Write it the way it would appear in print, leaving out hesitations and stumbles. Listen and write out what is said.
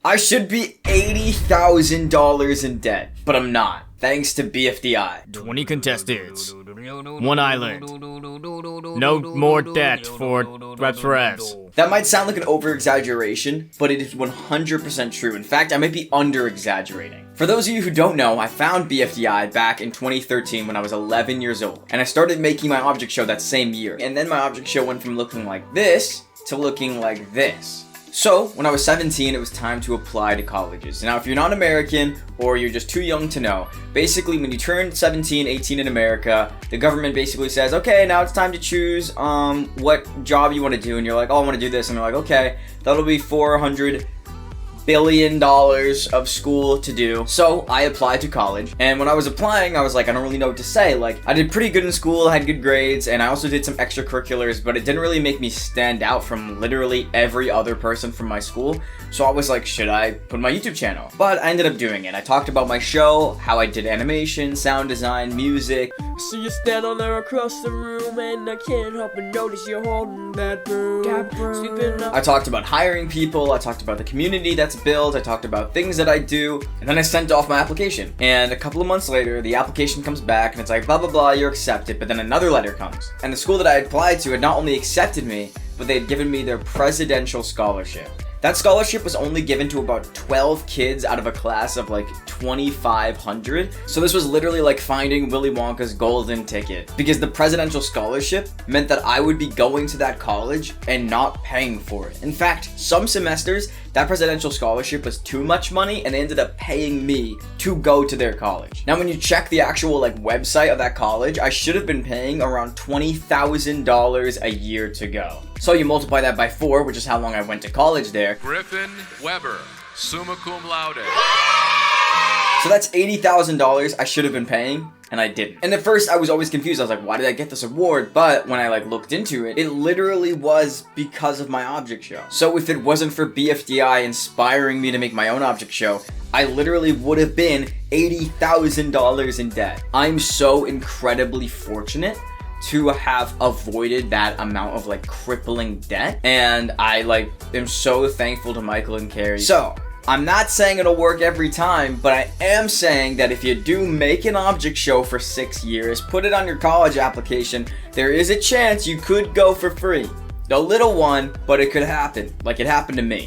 I should be $80,000 in debt, but I'm not, thanks to BFDI. 20 contestants, 1 island, no more debt for WebzForevz. That might sound like an over-exaggeration, but it is 100% true. In fact, I might be under-exaggerating. For those of you who don't know, I found BFDI back in 2013 when I was 11 years old, and I started making my object show that same year. And then my object show went from looking like this to looking like this. So, when I was 17, it was time to apply to colleges. Now, if you're not American, or you're just too young to know, basically when you turn 17, 18 in America, the government basically says, okay, now it's time to choose what job you want to do, and you're like, oh, I want to do this, and they're like, okay, that'll be $400 billion of school to do. So I applied to college, and when I was applying, I was like, I don't really know what to say. Like, I did pretty good in school, I had good grades, and I also did some extracurriculars, but it didn't really make me stand out from literally every other person from my school. So I was like, should I put my YouTube channel? But I ended up doing it. I talked about my show, how I did animation, sound design, music. So you stand on there across the room, and I can't help but notice you're holding that broom. Sweeping up. I talked about hiring people, I talked about the community that's built, I talked about things that I do, and then I sent off my application. And a couple of months later, the application comes back, and it's like, blah, blah, blah, you're accepted. But then another letter comes. And the school that I applied to had not only accepted me, but they had given me their presidential scholarship. That scholarship was only given to about 12 kids out of a class of like 2,500. So this was literally like finding Willy Wonka's golden ticket. Because the presidential scholarship meant that I would be going to that college and not paying for it. In fact, some semesters, that presidential scholarship was too much money and they ended up paying me to go to their college. Now when you check the actual like website of that college, I should have been paying around $20,000 a year to go. So you multiply that by 4, which is how long I went to college there. Griffin Weber, summa cum laude. So that's $80,000 I should have been paying, and I didn't. And at first I was always confused. I was like, why did I get this award? But when I like looked into it, it literally was because of my object show. So if it wasn't for BFDI inspiring me to make my own object show, I literally would have been $80,000 in debt. I'm so incredibly fortunate to have avoided that amount of like crippling debt, and I like am so thankful to Michael and Carrie. So I'm not saying it'll work every time, but I am saying that if you do make an object show for 6 years, put it on your college application, there is a chance you could go for free. A little one, but it could happen, like it happened to me.